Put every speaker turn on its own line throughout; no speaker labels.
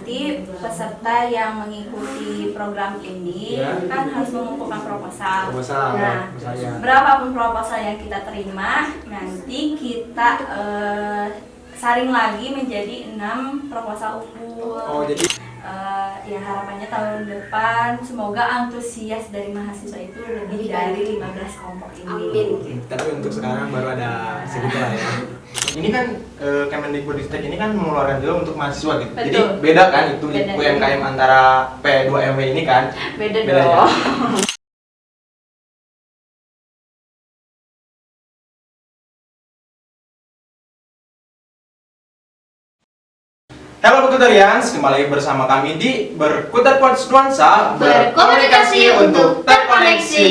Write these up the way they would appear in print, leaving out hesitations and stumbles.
nanti peserta yang mengikuti program ini kan harus mengumpulkan proposal. Nah, berapapun proposal yang kita terima, nanti kita saring lagi menjadi 6 proposal ukur.
Oh, jadi
ya harapannya tahun depan semoga antusias dari mahasiswa itu lebih dari 15 kelompok ini.
Amin.
Tapi untuk sekarang baru ada segitu lah ya. Ini kan Kemendikbudristek ini kan mengeluarkan juga untuk mahasiswa gitu.
Betul.
Jadi beda kan itu
Beda.
UMKM antara P2MW ini kan?
Beda
Beda ya?
dong.
Halo Berkutarians, kembali bersama kami di Berkutar Nuansa
Berkomunikasi untuk terkoneksi.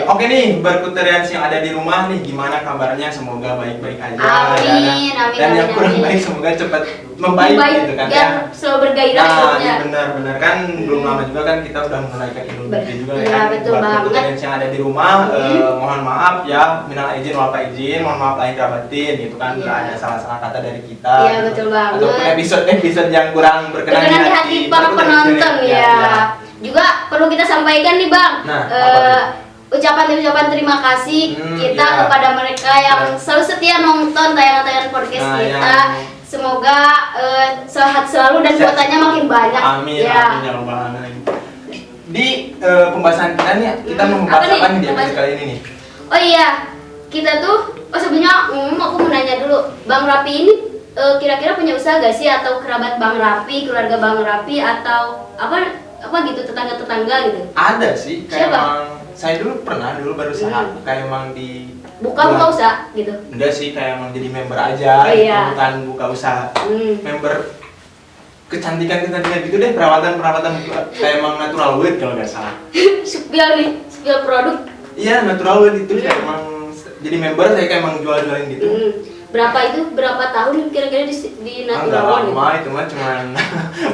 Oke nih, Berkutarians yang ada di rumah nih, gimana kabarnya? Semoga baik-baik aja.
Amin, amin,
Dan yang
amin,
kurang
amin.
baik semoga cepat membaik gitu kan ya.
Selalu bergairah
Nah,
hidupnya.
iya benar-benar kan belum lama juga kan kita udah menunaikan Idul Fitri juga
Iya,
ya kan.
betul
Buat
banget.
Berkutarians yang ada di rumah, mohon maaf ya, minal izin wal faizin, mohon maaf lahir dan batin gitu kan.
Iya.
Nggak ada salah-salah kata dari kita.
Iya,
gitu.
betul banget.
Ataupun episode yang kurang berkenan
Berkenan di hati para penonton ya. Juga perlu kita sampaikan nih Bang,
Nah, apa
ucapan terima kasih kita
iya.
kepada mereka yang selalu setia nonton tayangan-tayangan podcast
Nah,
kita.
yang-
Semoga sehat selalu dan
Sehat.
kuotanya makin banyak.
Amin,
Ya.
amin ya rabbal alamin. Di pembahasan kita nih, kita mau
apa
membahas
nih?
apa nih di episode
Pembahasan-
kali ini nih?
Oh iya, kita tuh sebelumnya aku mau nanya dulu, Bang Rapi ini kira-kira punya usaha gak sih atau kerabat Bang Rapi, keluarga Bang Rapi atau apa gitu tetangga-tetangga gitu?
Ada sih, kayak
Siapa?
emang saya dulu pernah berusaha kayak emang di
Buka usaha gitu.
enggak sih, kayak emang jadi member aja,
Oh, iya.
bukan buka usaha.
Hmm.
Member kecantikan gitu deh, perawatan kayak emang natural weight kalau nggak salah.
Spill produk.
Iya, natural weight itu kayak emang jadi member saya kayak emang jual-jualin gitu.
Berapa tahun kira-kira di
Nggak
Natural One?
lama, itu mah cuman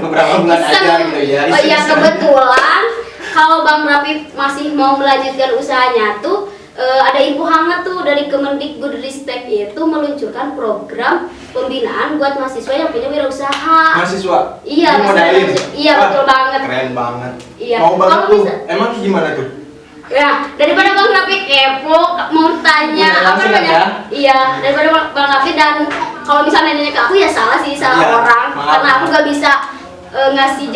beberapa bulan
Iseng.
aja gitu ya.
Oh iya,
iseng-iseng.
kebetulan kalau Bang Rapi masih mau melanjutkan usahanya tuh ada info hangat tuh dari Kemendikbudristek itu meluncurkan program pembinaan buat mahasiswa yang punya wirausaha.
Mahasiswa?
Iya,
Ini modalin?
mahasiswa. Iya,
Wah,
betul banget.
Keren banget.
Iya.
Mau banget
Kalau
tuh.
bisa-
Emang gimana tuh?
Ya, daripada Bang Rapi kepo, mau tanya
Udah
apa
langsung
namanya?
ya?
Iya, daripada Bang Rapi dan kalau misalnya nanya ke aku ya salah
Iya,
orang,
maaf,
karena aku
maaf.
gak bisa ngasih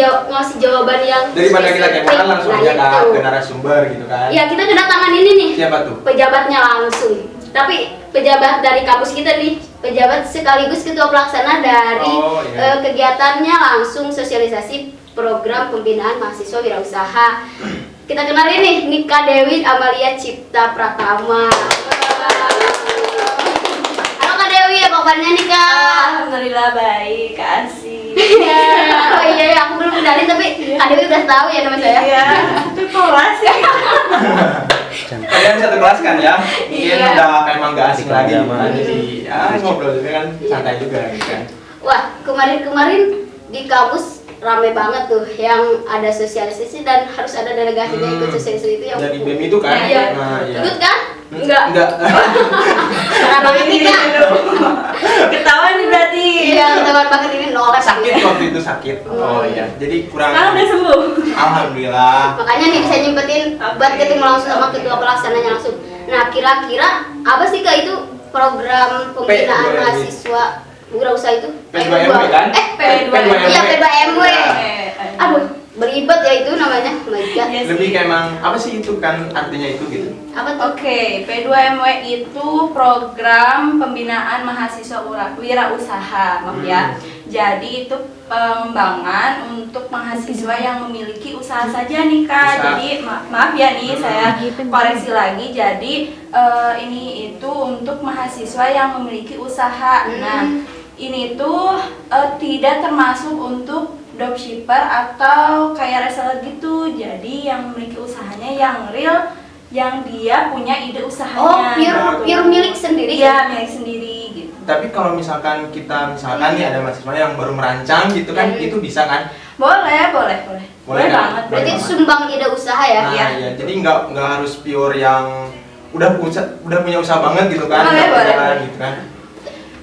jawaban yang
Daripada kita
spesifik.
kepo kan langsung
Nah,
aja
itu.
ke narasumber gitu kan.
Iya, kita kedatangan ini nih.
Siapa tuh?
Pejabatnya langsung. Tapi pejabat dari kampus kita nih, pejabat sekaligus ketua pelaksana dari
Oh, iya.
kegiatannya langsung sosialisasi program pembinaan mahasiswa wirausaha. Kita kenalin nih, Nika Dewi Amalia Cipta Pratama. Halo Kak Dewi, apa kabarnya nih Kak?
Alhamdulillah baik, Kak Asi.
Oh iya, ya, aku belum kenalin tapi Kak Dewi udah tahu ya nama saya.
Iya, itu kelas ya.
Kalian satu kelas kan ya? Mungkin
Iya.
udah emang gak asing lagi gitu kan.
Iya.
Jadi ya ngobrol juga kan santai juga gitu kan.
Wah, kemarin di kampus rame banget tuh yang ada sosialisasi dan harus ada delegasinya ikut sosialisasi itu yang
Dari BEM itu kan?
Iya.
Nah, iya.
Ikut kan? Enggak.
Enggak.
Karena banget nih Kak.
Ketahuan nih berarti.
Iya, teman banget ini nolak.
Sakit waktu itu sakit. Oh iya. Jadi kurang.
Sekarang udah sembuh.
Alhamdulillah.
Makanya nih bisa nyempetin buat ketemu langsung sama ketua pelaksananya langsung. Nah, kira-kira apa sih Kak itu program pembinaan
P2MW.
mahasiswa wirausaha itu?
P2MW kan?
P2MW. Iya, P2MW.
Eh,
Aduh, beribet ya itu namanya. Oh my God.
Iya sih.
Lebih kayak emang apa sih itu kan artinya itu gitu?
Apa tuh?
Oke, P2MW itu program pembinaan mahasiswa wirausaha, maaf ya. Jadi itu pengembangan untuk mahasiswa yang memiliki usaha saja nih Kak.
Usaha.
Jadi maaf ya nih saya koreksi lagi. Jadi ini itu untuk mahasiswa yang memiliki usaha. Nah, ini tuh tidak termasuk untuk dropshipper atau kayak reseller gitu. Jadi yang memiliki usahanya yang real, yang dia punya ide usahanya.
Oh, pure milik sendiri.
Iya, milik sendiri gitu.
Tapi kalau misalkan nih ada mahasiswa yang baru merancang gitu kan, itu bisa kan?
Boleh
Boleh kan?
banget.
Berarti
Boleh
itu sumbang ide usaha ya?
Nah,
Iya.
iya. Jadi nggak harus pure yang udah punya usaha banget gitu kan?
Boleh,
Nggak
boleh,
jalan
boleh.
gitu kan?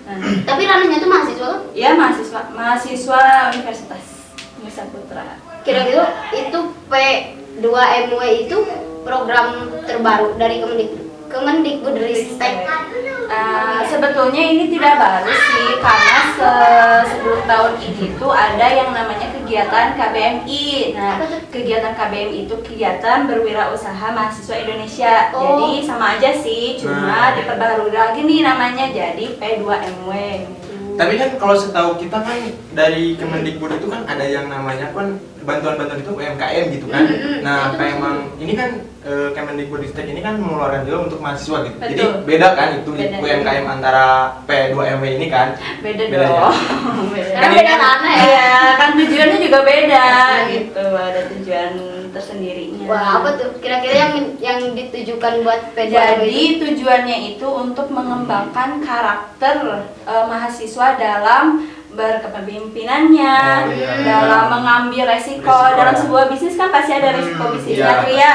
Nah,
Tapi ranahnya tuh mahasiswa kan?
ya mahasiswa universitas. Saputra.
Kira-kira itu P2MW itu program terbaru dari Kemendikbudristek.
Sebetulnya ini tidak baru sih, karena sebelum tahun ini tuh ada yang namanya kegiatan KBMI. Nah, kegiatan KBMI itu kegiatan berwirausaha mahasiswa Indonesia. Jadi sama aja sih, cuma diperbarui lagi nih namanya jadi P2MW.
Tapi kan kalau setahu kita kan dari Kemendikbud itu kan ada yang namanya kan bantuan-bantuan itu UMKM gitu kan. Nah, kayak emang ini kan Kemendikbudristek ini kan mengeluarkan juga untuk mahasiswa gitu.
Betul.
Jadi beda kan itu
Beda.
UMKM antara P2MW ini kan.
Beda
Beda
dong.
Karena beda ranah ya.
Iya, kan tujuannya juga beda gitu. Ada tujuan tersendirinya.
Wah, apa tuh? Kira-kira yang ditujukan buat P2MW
Jadi tujuannya itu untuk mengembangkan karakter mahasiswa dalam berkepemimpinannya, dalam mengambil resiko dalam sebuah bisnis kan pasti ada resiko bisnisnya tuh ya.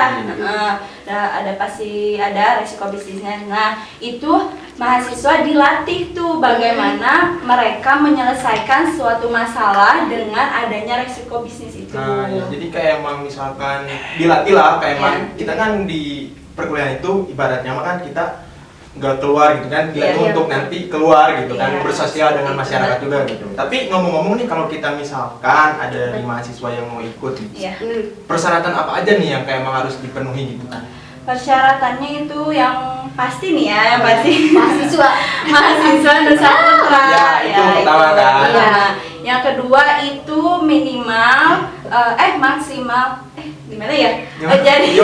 Pasti ada resiko bisnisnya. Nah, itu mahasiswa dilatih tuh bagaimana mereka menyelesaikan suatu masalah dengan adanya resiko bisnis itu.
Nah, ya, jadi kayak emang misalkan dilatih lah kayak emang kita kan di perkuliahan itu ibaratnya mah kan kita nggak keluar gitu kan, kita tuh untuk nanti keluar gitu kan, bersosial dengan masyarakat juga gitu. Tapi ngomong-ngomong nih, kalau kita misalkan ada mahasiswa yang mau ikut, persyaratan apa aja nih yang kayak emang harus dipenuhi gitu kan?
Persyaratannya itu yang pasti nih ya, yang pasti mahasiswa Nusa Putra.
Ya, itu pertama kan.
Iya. Yang kedua itu minimal maksimal gimana ya? Jadi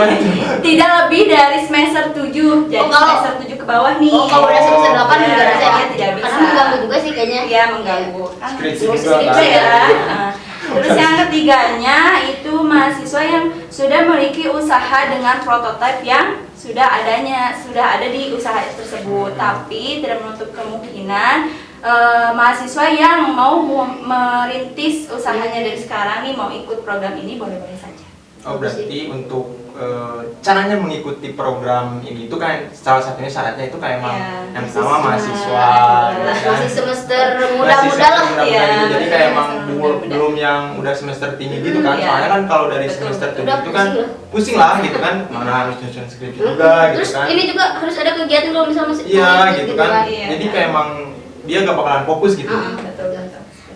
tidak lebih dari semester 7. Jadi semester 7 ke bawah nih.
kalau udah semester 8 juga rasanya
tidak bisa.
Karena mengganggu juga sih kayaknya.
Iya, mengganggu.
Skripsi
Terus
juga kan.
ya. Terus yang ketiganya itu mahasiswa yang sudah memiliki usaha dengan prototipe yang sudah ada di usaha tersebut, tapi tidak menutup kemungkinan mahasiswa yang mau merintis usahanya dari sekarang nih, mau ikut program ini boleh-boleh saja.
Oh, berarti untuk caranya mengikuti program ini itu kan salah satunya syaratnya itu kayak emang yang pertama mahasiswa
masih semester muda-muda lah
ya.
ya.
Jadi kayak emang belum yang udah semester tinggi gitu kan. Soalnya kan kalau dari semester 7 itu kan pusing lah gitu kan, mana harus nyusun skripsi juga gitu
Terus
kan.
ini juga harus ada kegiatan kalau misalnya masih
Iya gitu kan.
Iya.
Jadi kayak emang dia gak bakalan fokus gitu.
Betul.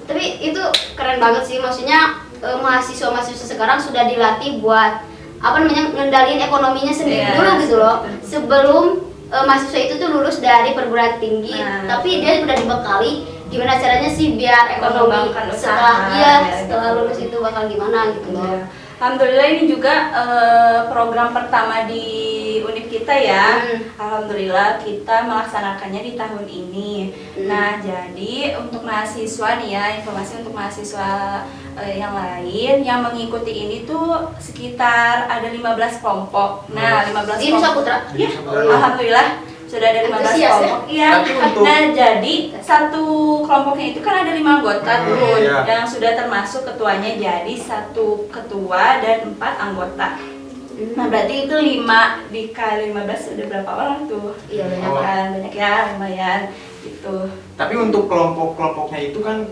Tapi itu keren banget sih, maksudnya mahasiswa-mahasiswa sekarang sudah dilatih buat ngendaliin ekonominya sendiri dulu gitu loh. Sebelum mahasiswa itu tuh lulus dari perguruan tinggi, tapi dia udah dibekali gimana caranya sih biar ekonomi setelah lulus itu bakal gimana gitu loh.
Alhamdulillah ini juga program pertama di univ kita ya. Alhamdulillah kita melaksanakannya di tahun ini. Nah, jadi untuk mahasiswa nih ya, informasi untuk mahasiswa yang lain yang mengikuti ini tuh sekitar ada 15 kelompok. Nah, 15
Di Nusa Putra?
Ya, alhamdulillah sudah ada 15 kelompok. Iya. Nah, jadi satu kelompoknya itu kan ada 5 anggota tuh yang sudah termasuk ketuanya, jadi 1 ketua dan 4 anggota. Nah, berarti itu 5 dikali 15 udah berapa orang tuh?
Iya,
banyak ya, lumayan gitu.
Tapi untuk kelompok-kelompoknya itu kan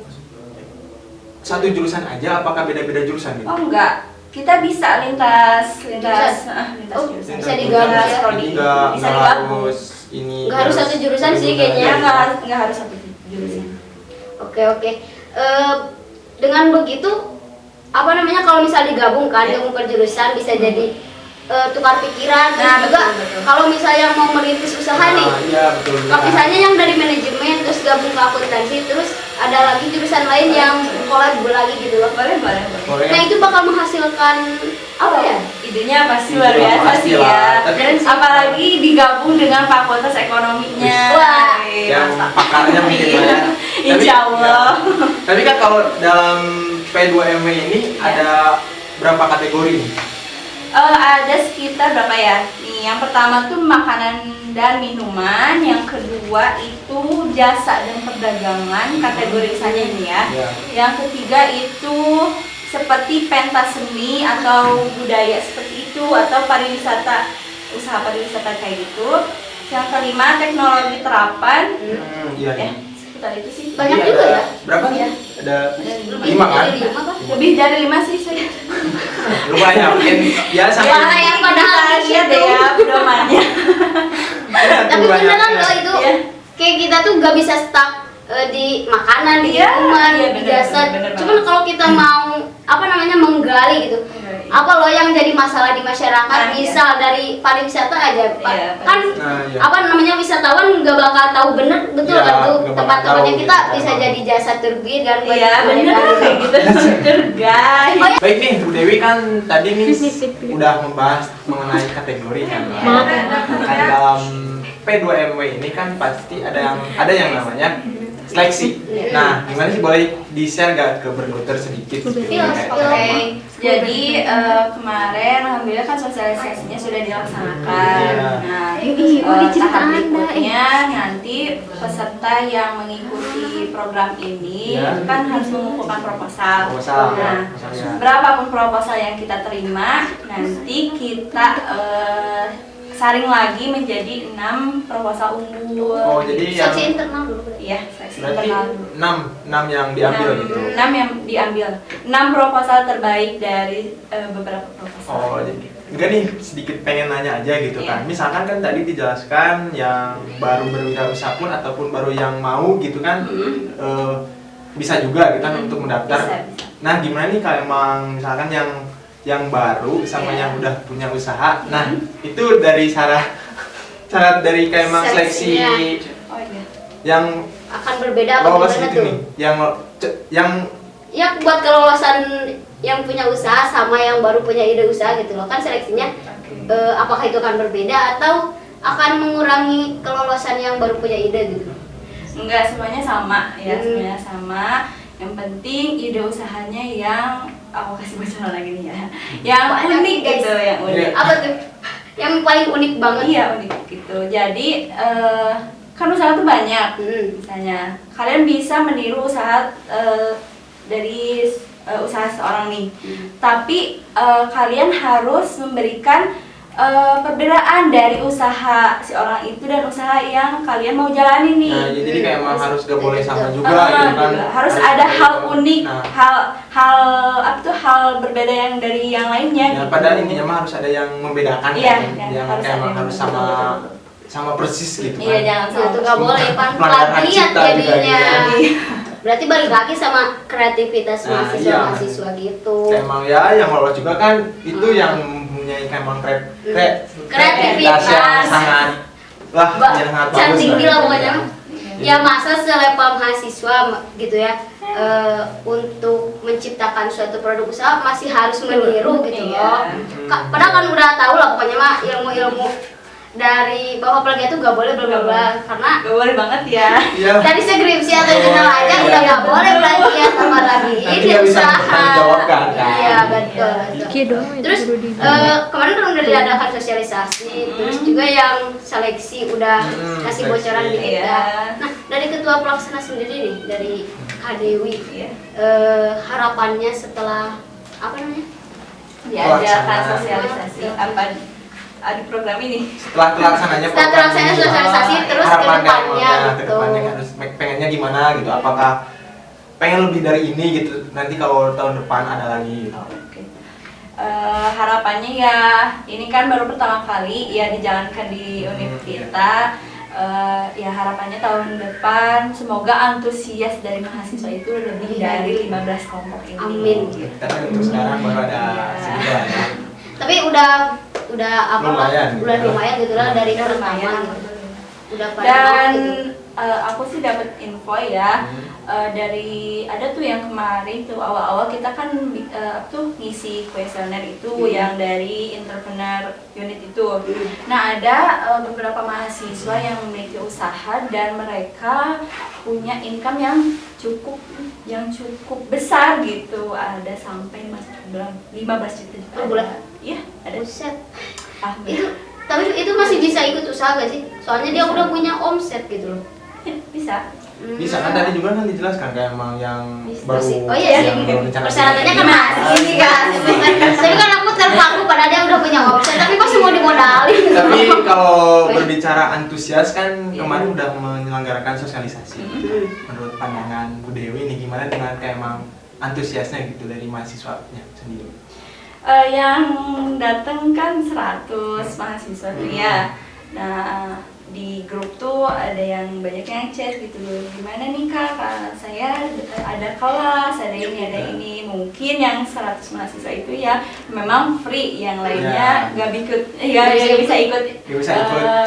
satu jurusan aja, apakah beda-beda jurusan gitu?
Oh enggak, kita bisa lintas jurusan.
Bisa digabung ya?
Jadi nggak harus ini.
Nggak harus satu jurusan sih kayaknya.
Nggak harus satu jurusan.
Oke. Dengan begitu kalau misal digabung ke jurusan bisa jadi tukar pikiran. Terus juga kalau misalnya mau merintis usaha nih, kalau misalnya yang dari manajemen terus gabung ke akuntansi, terus ada lagi jurusan lain yang kolab lagi gitu loh.
Boleh.
Nah, itu bakal menghasilkan apa ya?
Idenya pasti luar biasa sih ya. Dan apalagi digabung dengan fakultas ekonominya.
Wah,
yang pakarnya mungkin banyak.
Insya Allah.
Tapi kan kalau dalam P2MW ini ada berapa kategori nih?
Ada sekitar berapa ya? Nih, yang pertama tuh makanan dan minuman, yang kedua itu jasa dan perdagangan, kategorisanya ini ya. Yang ketiga itu seperti pentas seni atau budaya seperti itu, atau pariwisata, usaha pariwisata kayak gitu. Yang kelima teknologi terapan. sekitar itu sih.
Banyak
Jadi
juga
ada
ya?
berapa nih?
Iya.
Ada
Lebih
5 kan?
dari 5 Pak.
Lebih dari 5 sih saya.
Lumayan mungkin ya sama
Wah, yang padahal
Kita
dikit
lihat deh
tuh.
ya pedomannya.
Tapi beneran loh itu
Iya.
kayak kita tuh gak bisa stuck di makanan, di
Iya,
lingkungan,
iya,
di
bener,
jasad.
bener
Cuman
banget.
kalau kita mau apa namanya menggali gitu,
Menggali.
apa loh yang jadi masalah di masyarakat,
Nah, iya.
misal dari pariwisata aja, Pak.
Iya,
Kan
Nah, iya.
apa namanya wisatawan nggak bakal tahu bener betul
Iya,
kan tuh
nggak bakal
tempat-tempatnya
tahu
kita
gitu,
bisa
emang.
jadi jasa tour guide kan buat
Iya bener
mereka.
kayak gitu. Tour guide.
Oh, iya.
Baik nih, Bu Dewi kan tadi nih udah membahas mengenai kategori kan.
Maaf.
Kan dalam P2MW ini kan pasti ada yang namanya seleksi. Nah, gimana sih boleh di-share gak ke berdokter sedikit?
Iya,
Kayak-
Oke, jadi kemarin alhamdulillah kan sosialisasinya sudah dilaksanakan.
Iya.
Nah,
mau diceritain
tahap
Anda,
berikutnya nanti peserta yang mengikuti program ini
Iya.
kan harus mengumpulkan proposal.
Proposal,
Nah,
proposalnya.
berapapun proposal yang kita terima, nanti kita saring lagi menjadi 6 proposal unggul.
Oh, jadi yang
Seleksi internal dulu.
Iya, seleksi
berarti
internal dulu.
6 yang diambil gitu.
6 yang diambil. 6 proposal terbaik dari beberapa proposal.
Oh, jadi enggak nih sedikit pengen nanya aja gitu
Iya.
kan. Misalkan kan tadi dijelaskan yang baru berwirausaha pun ataupun baru yang mau gitu kan bisa juga gitu kan untuk mendaftar.
Bisa.
Nah, gimana nih kalau emang misalkan yang baru sama
Iya.
yang udah punya usaha. Nah, itu dari syarat dari kayak emang seleksi
Seleksinya.
Oh iya.
yang
Akan berbeda apa
lolos
gimana
gitu
tuh?
nih. Yang
Ya buat kelolosan yang punya usaha sama yang baru punya ide usaha gitu loh kan seleksinya
Oke.
apakah itu akan berbeda atau akan mengurangi kelolosan yang baru punya ide gitu?
Enggak semuanya sama ya,
Hmm.
semuanya sama. Yang penting ide usahanya yang aku kasih bocoran lagi nih ya. Yang
Banyak
unik
nih, guys.
gitu, yang unik.
Iya.
Apa tuh? Yang paling unik banget?
Iya, unik gitu. Jadi kan usaha tuh banyak. Misalnya kalian bisa meniru usaha dari usaha seorang nih. Tapi kalian harus memberikan perbedaan dari usaha si orang itu dan usaha yang kalian mau jalani nih.
Nah, jadi kayak emang harus gak boleh sama juga
Ah,
gitu kan.
juga. Harus ada hal unik,
Nah,
hal apa tuh hal berbeda yang dari yang lainnya.
ya
gitu.
padahal intinya mah harus ada yang membedakan
Iya,
kan.
yang
Yang
harus
kayak
ada
emang
yang
harus
betul.
sama persis gitu
Iya,
kan.
jangan
Nah,
salah.
itu nggak boleh pan
Pelanggaran
plagiat
cipta juga
jadinya.
gitu.
Berarti balik lagi sama kreativitas
Nah,
mahasiswa-mahasiswa gitu.
Kayak emang ya yang lolos juga kan itu yang mempunyai kayak emang
Kreativitas.
yang sangat yang sangat
Sangat
bagus
tinggi lah pokoknya.
Iya.
Ya masa selevel mahasiswa gitu ya untuk menciptakan suatu produk usaha masih harus meniru gitu loh.
Iya.
Padahal kan udah tahu lah pokoknya mah ilmu-ilmu dari bahwa plagiat itu gak boleh bla bla bla karena
Gak boleh banget ya.
Iya.
dari skripsi atau jurnal aja udah gak boleh plagiat apalagi
Nanti
ini
nggak bisa
usaha.
mempertanggungjawabkan, kan?
Iya betul. Terus kemarin kan udah diadakan sosialisasi, terus juga yang seleksi udah kasih
seleksi.
bocoran di kita.
Iya.
Nah dari ketua pelaksana sendiri nih dari Kak Dewi,
Iya.
harapannya setelah apa namanya?
Diadakan sosialisasi apa di program ini.
Setelah terlaksananya
Setelah terlaksananya sosialisasi terus ke
harapan
depannya
kayak ke
gitu.
depannya harus pengennya gimana gitu, apakah pengen lebih dari ini gitu nanti kalau tahun depan ada lagi gitu.
Oke. Harapannya ya ini kan baru pertama kali ya dijalankan di univ kita. Ya harapannya tahun depan semoga antusias dari mahasiswa itu lebih dari 15 kelompok ini.
Amin.
Tapi untuk sekarang baru ada
Iya.
sembilan ya.
Tapi udah apa
Lumayan,
udah
gitu.
lumayan gitu lah dari
Udah
pertama
lumayan.
gitu. Udah pada
Dan
mau gitu.
aku sih dapat info ya dari ada tuh yang kemarin tuh awal-awal kita kan tuh ngisi kuesioner itu yang dari entrepreneur unit itu. Nah ada beberapa mahasiswa yang memiliki usaha dan mereka punya income yang cukup besar gitu, ada sampai 15 juta
Per bulan?
Iya ada.
Buset.
Ah,
Itu tapi itu masih bisa ikut usaha gak sih? Soalnya dia udah punya omset gitu loh.
bisa.
Bisa kan tadi juga kan dijelaskan kayak emang yang
Bisa
baru
Masih. Oh iya
yang
sih.
baru rencana
Persyaratannya kan
ini.
masih ini kan. Tapi kan aku terpaku pada dia udah punya omset tapi masih mau dimodalin.
Tapi kalau berbicara antusias antusias kan
Iya.
kemarin udah menyelenggarakan sosialisasi. Menurut pandangan Bu Dewi nih gimana dengan kayak emang antusiasnya gitu dari mahasiswanya sendiri?
Yang datang kan 100 mahasiswa tuh ya. Nah, di grup tuh ada yang banyak yang chat gitu, gimana nih kak, saya ada kelas, ada ini. Mungkin yang 100 mahasiswa itu ya memang free, yang lainnya nggak bisa ikut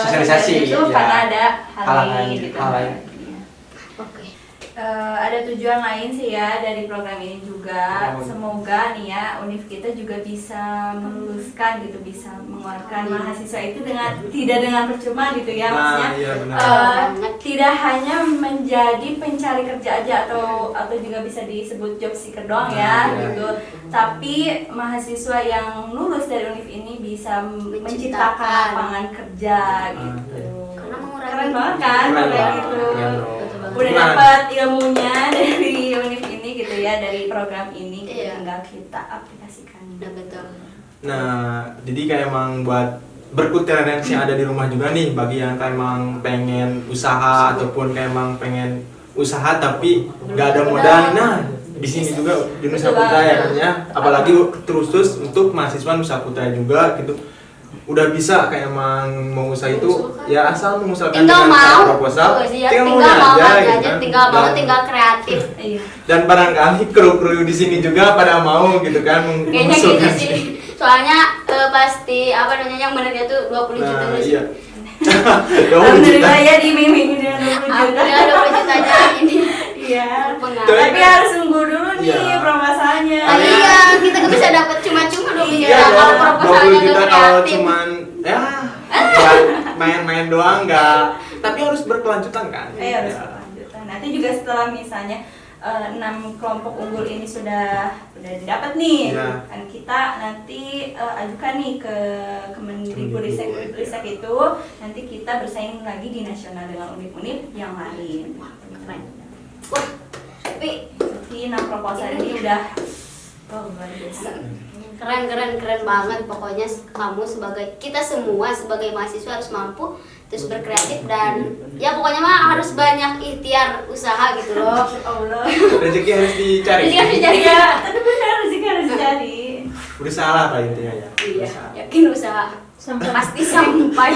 sosialisasi
itu
ya.
karena ada hal
Halangan,
lain gitu.
hal lain.
Iya.
Oke.
Ada tujuan lain sih ya dari program ini juga. Semoga nih ya UNIF kita juga bisa meluluskan gitu, bisa mengeluarkan mahasiswa itu tidak dengan percuma gitu ya, maksudnya
Iya, benar.
tidak hanya menjadi pencari kerja aja atau juga bisa disebut job seeker doang ya
Iya.
gitu. Tapi mahasiswa yang lulus dari UNIF ini bisa menciptakan lapangan kerja gitu.
Karena mengurangi
Keren banget kan
Keren
kayak
banget,
gitu.
keren banget.
Betul banget.
Udah dapat ilmunya dari UNIF ini gitu ya, dari program ini gitu,
Iya.
tinggal kita aplikasikan.
Nah, betul.
Nah, jadi kayak emang buat berkuliaran yang ada di rumah juga nih, bagi yang kayak emang pengen usaha ataupun kayak emang pengen usaha tapi nggak ada modal. Nah, di sini juga di Nusa Putra ya kan ya, apalagi khusus untuk mahasiswa Nusa Putra juga gitu. Udah bisa kayak emang mau usaha itu ya asal mengusahakan
Tinggal
dengan cara
mau,
proposal,
tinggal mau
mulai
aja,
gitu kan.
tinggal mau,
Dan-
tinggal kreatif.
Iya.
Dan barangkali kru-kru di sini juga pada mau gitu kan
Kayaknya gitu
mengusulkan
sih. Soalnya pasti apa namanya yang benernya tuh 20 juta
Nah,
dulu sih.
iya. 20
Alhamdulillah
juta.
ya diiming-iming dengan 20 juta.
Alhamdulillah 20 jutanya ini.
Iya.
Pengaruh.
Tapi harus nunggu dulu nih
Iya.
proposalnya.
Ah, iya, kita kan bisa dapat cuma-cuma 20 juta
Iya,
kalau
dong.
proposalnya
20 juta
nggak
kalau
kreatif.
cuman ya main-main doang nggak. Tapi harus berkelanjutan kan.
Harus
Ya.
berkelanjutan. Nanti juga setelah misalnya 6 kelompok unggul ini sudah didapat nih,
Iya.
kan kita nanti ajukan nih ke Kemendikbudristek itu, nanti kita bersaing lagi di nasional dengan unit-unit yang lain.
Keren. Wah, tapi
Jadi 6 proposal ini udah luar biasa.
keren banget. Pokoknya kamu kita semua sebagai mahasiswa harus mampu terus berkreatif dan ya pokoknya mah harus banyak ikhtiar usaha gitu loh.
Masya Allah.
Rezeki harus dicari.
Rezeki harus dicari.
Iya, tapi benar rezeki harus dicari.
Berusaha lah Pak intinya ya.
Iya,
Berusaha.
yakin usaha pasti sampai.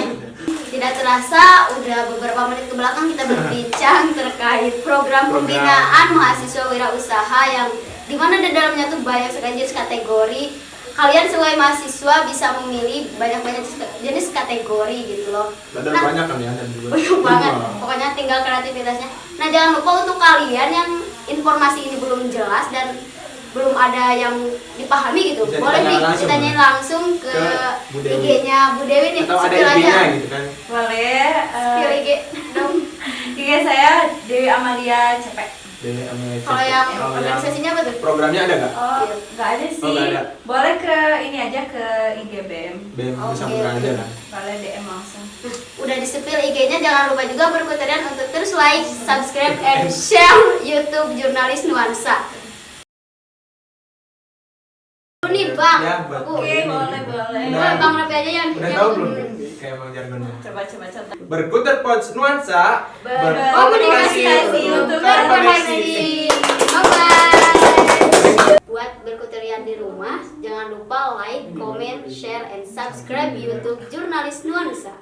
Tidak terasa udah beberapa menit ke belakang kita berbincang terkait program pembinaan mahasiswa wirausaha yang dimana di dalamnya tuh banyak sekali jenis kategori. Kalian sebagai mahasiswa bisa memilih banyak-banyak jenis kategori gitu loh.
Dan
Nah,
banyak kan ya dan juga.
banyak banget.
Iya.
Pokoknya tinggal kreativitasnya. Nah, jangan lupa untuk kalian yang informasi ini belum jelas dan belum ada yang dipahami gitu.
Bisa
Boleh
ditanya langsung.
ditanyain langsung ke
Bu Dewi.
IG-nya Bu Dewi nih.
Atau ada
Spill aja.
IG-nya gitu kan.
Boleh.
Spill IG dong.
IG saya Dewi Amalia Cepek.
Dewi Amelia
Kalau
Cepek.
yang
Kalau yang
organisasinya apa tuh?
programnya ada nggak?
Oh, nggak ada sih.
Oh, nggak ada.
Boleh ke ini aja ke IG BM.
BEM Nusa
Oke,
Putra
oke.
aja kan.
Boleh DM langsung.
Nah, udah di-spill IG-nya, jangan lupa juga berkutarian untuk terus like, subscribe, and share YouTube Jurnalis Nuansa. Nih Bang,
Ya, buat
aku
Oke, boleh.
Boleh, Bang Rapi aja yang
Udah tahu belum? Kayak emang jargonnya.
Coba contoh.
Berkutat Pods Nuansa.
Berkomunikasi untuk
berkomunikasi. Bye-bye. Buat berkutarian di rumah, jangan lupa like, comment, share, and subscribe YouTube Jurnalis Nuansa.